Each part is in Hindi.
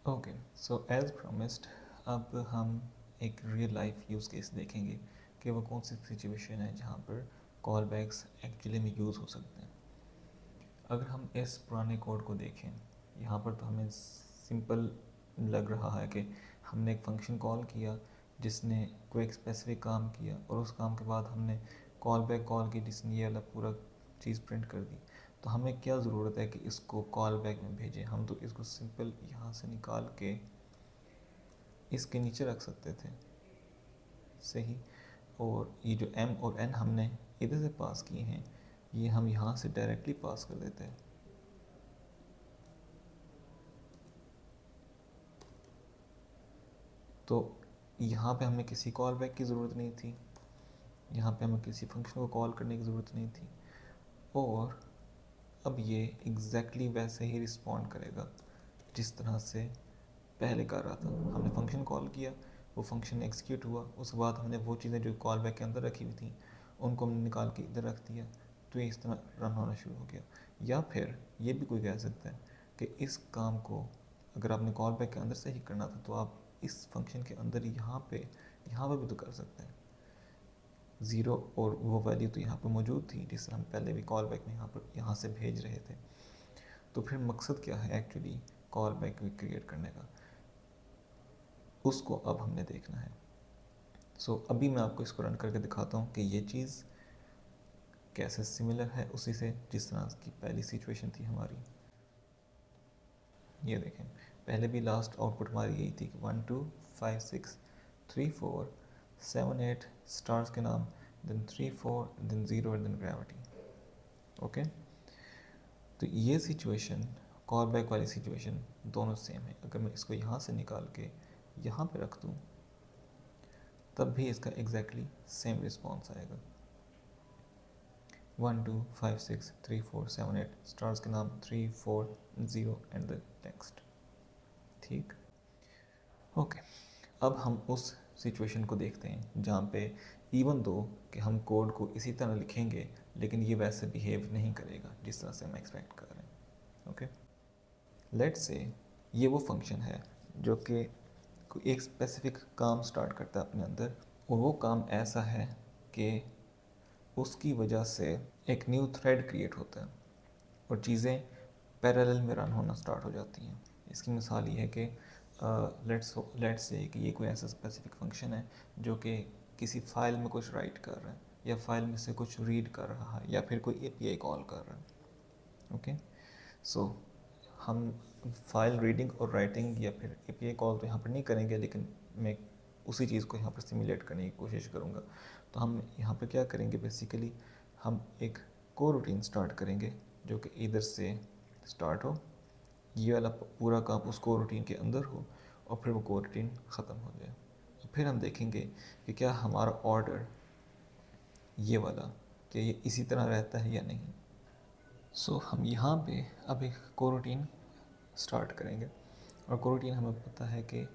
ओके, सो एज प्रॉमिस्ड, अब हम एक रियल लाइफ यूज़ केस देखेंगे कि वो कौन सी सिचुएशन है जहाँ पर कॉल बैक्स एक्चुअली में यूज़ हो सकते हैं। अगर हम इस पुराने कोड को देखें, यहाँ पर तो हमें सिंपल लग रहा है कि हमने एक फंक्शन कॉल किया जिसने कोई एक स्पेसिफिक काम किया और उस काम के बाद हमने कॉल बैक कॉल की जिसने ये वाला पूरा चीज़ प्रिंट कर दी। तो हमें क्या ज़रूरत है कि इसको कॉल बैक में भेजें? हम तो इसको सिंपल यहाँ से निकाल के इसके नीचे रख सकते थे, सही। और ये जो m और n हमने इधर से पास किए हैं, ये हम यहाँ से डायरेक्टली पास कर देते हैं। तो यहाँ पे हमें किसी कॉल बैक की ज़रूरत नहीं थी, यहाँ पे हमें किसी फंक्शन को कॉल करने की ज़रूरत नहीं थी, और अब ये एग्जैक्टली वैसे ही रिस्पॉन्ड करेगा जिस तरह से पहले कर रहा था। हमने फंक्शन कॉल किया, वो फंक्शन एग्जीक्यूट हुआ, उसके बाद हमने वो चीज़ें जो कॉल बैक के अंदर रखी हुई थी उनको हमने निकाल के इधर रख दिया, तो ये इस तरह रन होना शुरू हो गया। या फिर ये भी कोई कह सकता है कि इस काम को अगर आपने कॉल बैक के अंदर से ही करना था तो आप इस फंक्शन के अंदर यहाँ पे भी तो कर सकते हैं। ज़ीरो और वो वैल्यू तो यहाँ पर मौजूद थी जिससे हम पहले भी कॉल बैक में यहाँ से भेज रहे थे। तो फिर मकसद क्या है एक्चुअली कॉल बैक क्रिएट करने का, उसको अब हमने देखना है। सो अभी मैं आपको इसको रन करके दिखाता हूँ कि ये चीज़ कैसे सिमिलर है उसी से जिस तरह की पहली सिचुएशन थी हमारी। ये देखें, पहले भी लास्ट आउटपुट हमारी यही थी कि 1 2 5 6 3 4 7 8 स्टार्स के नाम, then 3 4 then 0 and then gravity. Okay, तो ये सिचुएशन कॉल बैक वाली सिचुएशन दोनों सेम है। अगर मैं इसको यहाँ से निकाल के यहाँ पे रख दूँ तब भी इसका एग्जैक्टली सेम रिस्पॉन्स आएगा। 1 2 5 6 3 4 7 8 स्टार्स के नाम, 3 4 0 एंड द नेक्स्ट। ठीक, ओके। अब हम उस सिचुएशन को देखते हैं जहाँ पे इवन दो कि हम कोड को इसी तरह लिखेंगे लेकिन ये वैसे बिहेव नहीं करेगा जिस तरह से हम एक्सपेक्ट कर रहे हैं। ओके, लेट्स से ये वो फंक्शन है जो कि कोई एक स्पेसिफिक काम स्टार्ट करता है अपने अंदर, और वो काम ऐसा है कि उसकी वजह से एक न्यू थ्रेड क्रिएट होता है और चीज़ें पैरेलल में रन होना स्टार्ट हो जाती हैं। इसकी मिसाल ये है कि लेट्स से कि ये कोई ऐसा स्पेसिफिक फंक्शन है जो कि किसी फाइल में कुछ राइट कर रहा है या फाइल में से कुछ रीड कर रहा है या फिर कोई एपीआई कॉल कर रहा है। ओके, सो हम फाइल रीडिंग और राइटिंग या फिर एपीआई कॉल तो यहाँ पर नहीं करेंगे, लेकिन मैं उसी चीज़ को यहाँ पर सिमुलेट करने की कोशिश करूँगा। तो हम यहाँ पर क्या करेंगे, बेसिकली हम एक को रूटीन स्टार्ट करेंगे जो कि इधर से स्टार्ट हो, ये वाला पूरा काम उस को रूटीन के अंदर हो और फिर वो को रूटीन ख़त्म हो जाए। फिर हम देखेंगे कि क्या हमारा ऑर्डर ये वाला कि ये इसी तरह रहता है या नहीं। सो हम यहाँ पे अब एक कोरोटीन स्टार्ट करेंगे और कोरोटीन हमें पता है कि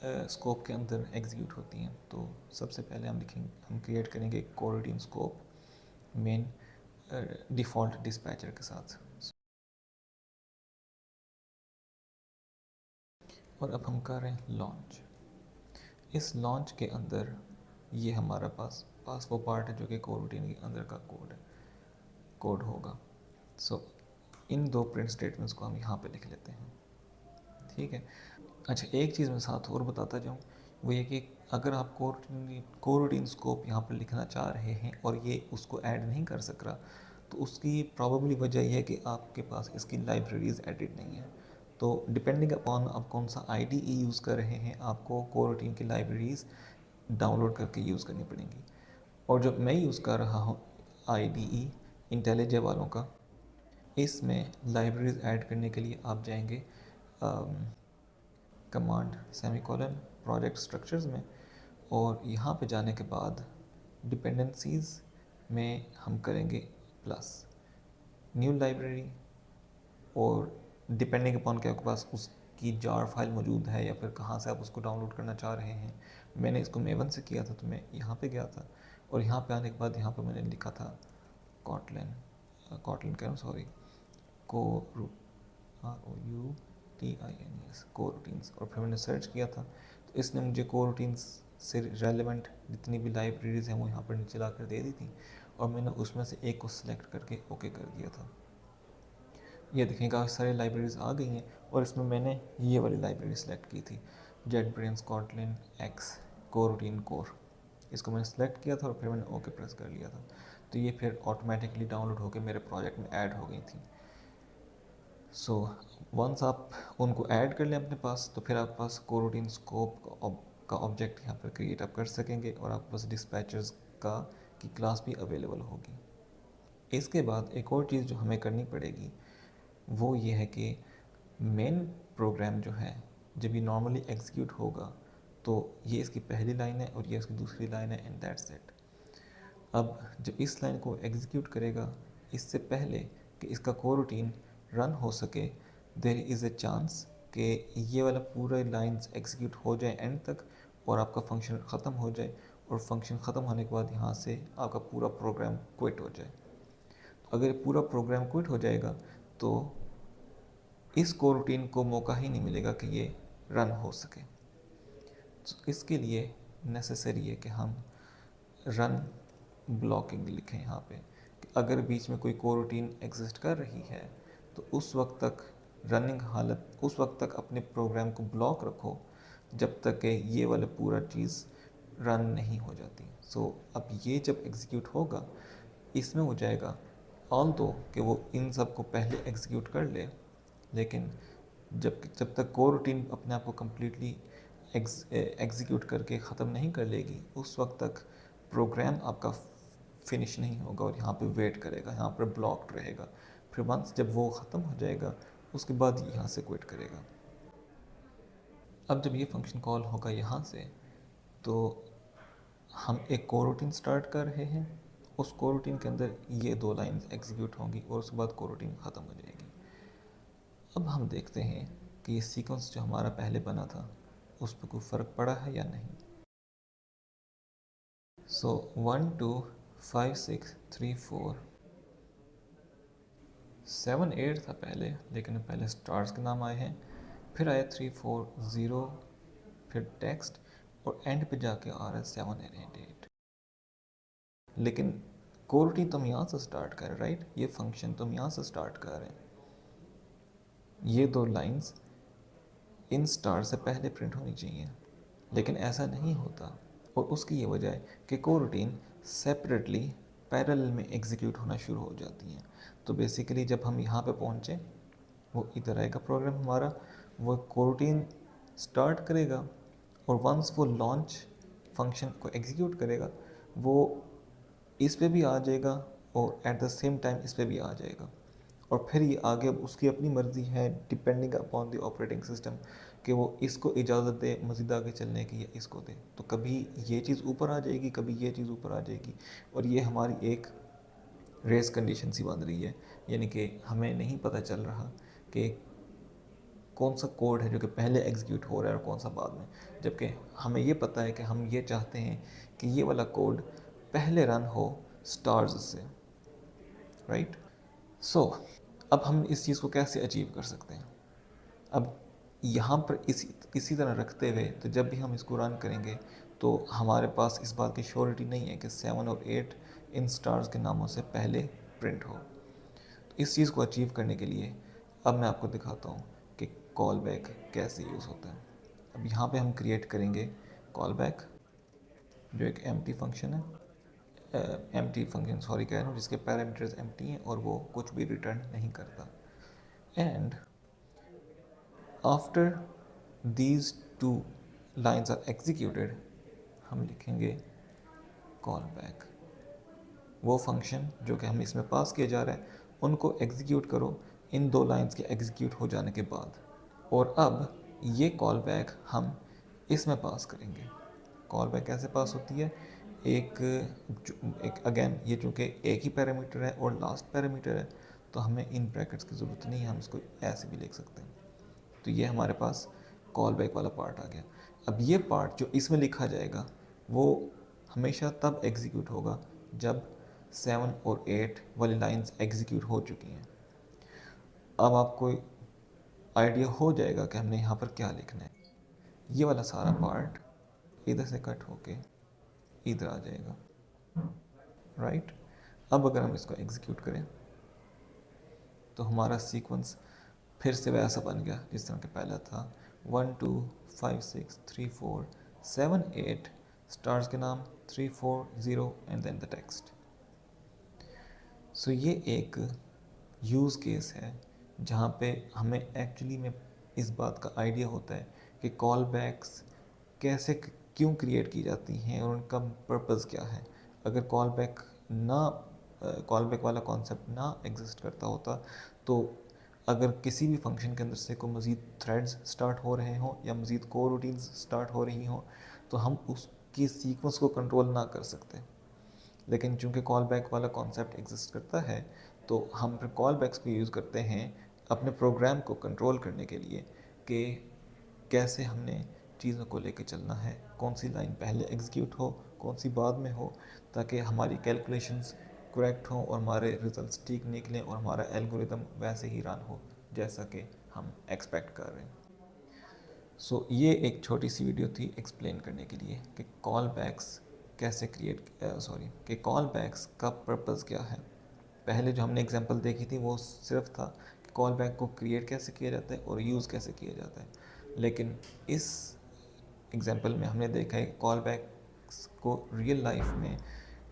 स्कोप के अंदर एग्जीक्यूट होती हैं। तो सबसे पहले हम क्रिएट करेंगे एक कोरोटीन स्कोप मेन डिफ़ॉल्ट डिस्पैचर के साथ। और अब हम कर रहे हैं लॉन्च। इस लॉन्च के अंदर ये हमारा पास वो पार्ट है जो कि कोरोटीन के अंदर का कोड होगा। सो इन दो प्रिंट स्टेटमेंट्स को हम यहाँ पे लिख लेते हैं। ठीक है, अच्छा एक चीज़ मैं साथ और बताता जाऊँ, वो ये कि अगर आप कोरोटीन स्कोप यहाँ पर लिखना चाह रहे हैं और ये उसको ऐड नहीं कर सक रहा, तो उसकी प्रॉबेबली वजह यह है कि आपके पास इसकी लाइब्रेरीज एडिट नहीं है। तो डिपेंडिंग अपॉन आप कौन सा IDE यूज़ कर रहे हैं, आपको कोरोटीन की लाइब्रेरीज डाउनलोड करके यूज़ करनी पड़ेंगी। और जो मैं यूज़ कर रहा हूँ IDE इंटेलिजे वालों का, इसमें लाइब्रेरीज ऐड करने के लिए आप जाएंगे कमांड सेमीकोलन प्रोजेक्ट स्ट्रक्चर्स में, और यहाँ पे जाने के बाद डिपेंडेंसीज़ में हम करेंगे प्लस न्यू लाइब्रेरी, और डिपेंडिंग अपॉन कि आपके पास उसकी जार फाइल मौजूद है या फिर कहाँ से आप उसको डाउनलोड करना चाह रहे हैं। मैंने इसको मेवन से किया था तो मैं यहाँ पे गया था, और यहाँ पे आने के बाद यहाँ पे मैंने लिखा था कॉटलिन कह रहा हूँ, सॉरी, को ROUTIN लाइन्स कोर रूटीन्स, और फिर मैंने सर्च किया था तो इसने मुझे कोर रूटीन्स से रेलेवेंट जितनी भी लाइब्रेरीज़ हैं वो यहाँ पर नीचे ला कर दे दी थी, और मैंने उसमें से एक को सिलेक्ट करके ओके कर दिया था। ये देखें काफ़ी सारी लाइब्रेरीज़ आ गई हैं, और इसमें मैंने ये वाली लाइब्रेरी सेलेक्ट की थी, JetBrains Kotlin X core routine core. इसको मैंने सेलेक्ट किया था और फिर मैंने ओके प्रेस कर लिया था, तो ये फिर ऑटोमेटिकली डाउनलोड होकर मेरे प्रोजेक्ट में ऐड हो गई थी। सो वंस आप उनको ऐड कर लें अपने पास, तो फिर आपके पास कोर रूटीन स्कोप का ऑब्जेक्ट यहाँ पर क्रिएट आप कर सकेंगे, और आपके पास डिस्पैचर्स का की क्लास भी अवेलेबल होगी। इसके बाद एक और चीज़ जो हमें करनी पड़ेगी वो ये है कि मेन प्रोग्राम जो है जब ये नॉर्मली एग्जीक्यूट होगा तो ये इसकी पहली लाइन है और ये इसकी दूसरी लाइन है, एंड दैट्स इट। अब जब इस लाइन को एग्जीक्यूट करेगा, इससे पहले कि इसका कोर रूटीन रन हो सके, देयर इज़ अ चांस कि ये वाला पूरा लाइन्स एग्जीक्यूट हो जाए एंड तक, और आपका फंक्शन ख़त्म हो जाए, और फंक्शन ख़त्म होने के बाद यहाँ से आपका पूरा प्रोग्राम क्विट हो जाए। तो अगर पूरा प्रोग्राम क्विट हो जाएगा तो इस कोर रूटीन को मौका ही नहीं मिलेगा कि ये रन हो सके। तो इसके लिए नेसेसरी है कि हम रन ब्लॉकिंग लिखें यहाँ पे, कि अगर बीच में कोई कोर रूटीन एग्जिस्ट कर रही है तो उस वक्त तक रनिंग हालत, उस वक्त तक अपने प्रोग्राम को ब्लॉक रखो जब तक कि ये वाला पूरा चीज़ रन नहीं हो जाती। सो अब ये जब एग्जीक्यूट होगा इसमें हो जाएगा, ऑल दो कि वो इन सब को पहले एग्जीक्यूट कर ले, लेकिन जब तक कोर रूटीन अपने आप को कम्प्लीटली एग्जीक्यूट करके ख़त्म नहीं कर लेगी उस वक्त तक प्रोग्राम आपका फिनिश नहीं होगा और यहाँ पे वेट करेगा, यहाँ पर ब्लॉक्ड रहेगा। फिर वंस जब वो ख़त्म हो जाएगा उसके बाद यहाँ से क्विट करेगा। अब जब ये फंक्शन कॉल होगा यहाँ से, तो हम एक कोर रूटीन स्टार्ट कर रहे हैं, उस कोर रूटीन के अंदर ये दो लाइंस एग्जीक्यूट होंगी और उसके बाद कोर रूटीन ख़त्म हो जाएगी। अब हम देखते हैं कि ये सीक्वेंस जो हमारा पहले बना था उस पर कोई फ़र्क पड़ा है या नहीं। सो 1 2 5 6 3 4 7 8 था पहले, लेकिन पहले स्टार्स के नाम आए हैं, फिर आया 3 4 0, फिर टेक्स्ट, और एंड पे जाके आ रहा है 7 and 8। लेकिन कोर रूटीन तो हम यहाँ से स्टार्ट कर रहे हैं, राइट? ये फंक्शन तो हम यहाँ से स्टार्ट कर रहे हैं। ये दो लाइंस इन स्टार से पहले प्रिंट होनी चाहिए, लेकिन ऐसा नहीं होता, और उसकी ये वजह है कि कोर रूटीन सेपरेटली पैरेलल में एग्जीक्यूट होना शुरू हो जाती हैं। तो बेसिकली जब हम यहाँ पे पहुँचे, वो इधर आएगा प्रोग्राम हमारा, वो कोर रूटीन स्टार्ट करेगा, और वंस वो लॉन्च फंक्शन को एग्जीक्यूट करेगा वो इस पे भी आ जाएगा और एट द सेम टाइम इस पे भी आ जाएगा, और फिर ये आगे अब उसकी अपनी मर्ज़ी है depending upon the operating system कि वो इसको इजाज़त दे मज़ीद आगे चलने की या इसको दे। तो कभी ये चीज़ ऊपर आ जाएगी, कभी ये चीज़ ऊपर आ जाएगी, और ये हमारी एक रेस कंडीशन सी बन रही है, यानी कि हमें नहीं पता चल रहा कि कौन सा कोड है जो कि पहले एग्जीक्यूट हो रहा है और कौन सा बाद में, जबकि हमें ये पता है कि हम ये चाहते हैं कि ये वाला कोड पहले रन हो स्टार्स से, राइट? सो अब हम इस चीज़ को कैसे अचीव कर सकते हैं? अब यहाँ पर इसी तरह रखते हुए तो जब भी हम इसको रन करेंगे तो हमारे पास इस बात की श्योरिटी नहीं है कि 7 और 8 इन स्टार्स के नामों से पहले प्रिंट हो। तो इस चीज़ को अचीव करने के लिए अब मैं आपको दिखाता हूँ कि कॉल बैक कैसे यूज़ होता है। अब यहाँ पे हम क्रिएट करेंगे कॉल बैक, जो एक एम्प्टी फंक्शन है, एम्प्टी फंक्शन सॉरी कह रहा हूँ, जिसके पैरामीटर्स एम्प्टी हैं और वो कुछ भी रिटर्न नहीं करता। And after these two lines are executed हम लिखेंगे कॉल बैक। वो फंक्शन जो कि हम इसमें पास किया जा रहा है उनको एग्जीक्यूट करो इन दो लाइंस के एग्जीक्यूट हो जाने के बाद, और अब ये कॉल बैक हम इसमें पास करेंगे। कॉल बैक कैसे पास होती है? एक अगेन ये चूँकि एक ही पैरामीटर है और लास्ट पैरामीटर है तो हमें इन ब्रैकेट्स की ज़रूरत नहीं है, हम इसको ऐसे भी लिख सकते हैं। तो ये हमारे पास कॉल बैक वाला पार्ट आ गया। अब ये पार्ट जो इसमें लिखा जाएगा वो हमेशा तब एग्जीक्यूट होगा जब 7 और 8 वाली लाइंस एग्जीक्यूट हो चुकी हैं। अब आपको आइडिया हो जाएगा कि हमने यहाँ पर क्या लिखना है। ये वाला सारा पार्ट इधर से कट होके इधर आ जाएगा, राइट। अब अगर हम इसको एग्जीक्यूट करें तो हमारा सीक्वेंस फिर से वैसा बन गया जिस तरह के पहला था। 1 2 5 6 3 4 7 8 स्टार्स के नाम 3 4 0 एंड देन द टेक्स्ट। सो ये एक यूज़ केस है जहाँ पे हमें एक्चुअली में इस बात का आइडिया होता है कि कॉल बैक्स कैसे क्यों क्रिएट की जाती हैं और उनका पर्पज़ क्या है। अगर कॉल बैक वाला कॉन्सेप्ट ना एग्जिस्ट करता होता तो अगर किसी भी फंक्शन के अंदर से कोई मज़ीद थ्रेड्स स्टार्ट हो रहे हों या मज़ीद कोर रूटीन्स स्टार्ट हो रही हों तो हम उसकी सीक्वेंस को कंट्रोल ना कर सकते। लेकिन चूंकि कॉल बैक वाला कॉन्सेप्ट एग्जिस्ट करता है तो हम फिर कॉल बैक्स को यूज़ करते हैं अपने प्रोग्राम को कंट्रोल करने के लिए कि कैसे हमने चीज़ों को लेकर चलना है, कौन सी लाइन पहले एग्जीक्यूट हो, कौन सी बाद में हो, ताकि हमारी कैलकुलेशंस करेक्ट हों और हमारे रिजल्ट्स ठीक निकलें और हमारा एल्गोरिदम वैसे ही रन हो जैसा कि हम एक्सपेक्ट कर रहे हैं। सो ये एक छोटी सी वीडियो थी एक्सप्लेन करने के लिए कि कॉल बैक्स कैसे कि कॉल बैक्स का पर्पज़ क्या है। पहले जो हमने एग्जांपल देखी थी वो सिर्फ था कि कॉल बैक को क्रिएट कैसे किया जाता है और यूज़ कैसे किया जाता है, लेकिन इस एग्जांपल में हमने देखा है कॉल बैक्स को रियल लाइफ में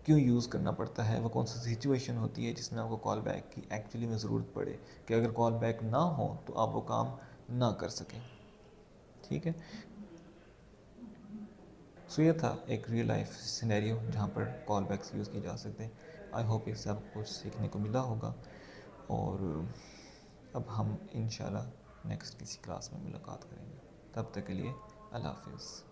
क्यों यूज़ करना पड़ता है, वो कौन सी सिचुएशन होती है जिसमें आपको कॉल बैक की एक्चुअली में ज़रूरत पड़े कि अगर कॉल बैक ना हो तो आप वो काम ना कर सकें। ठीक है। सो ये था एक रियल लाइफ सिनेरियो जहाँ पर कॉल बैक्स यूज़ किए जा सकते हैं। आई होप इससे आपको कुछ सीखने को मिला होगा और अब हम इंशाल्लाह नेक्स्ट किसी क्लास में मुलाकात करेंगे। तब तक के लिए अल्लाह हाफिज़।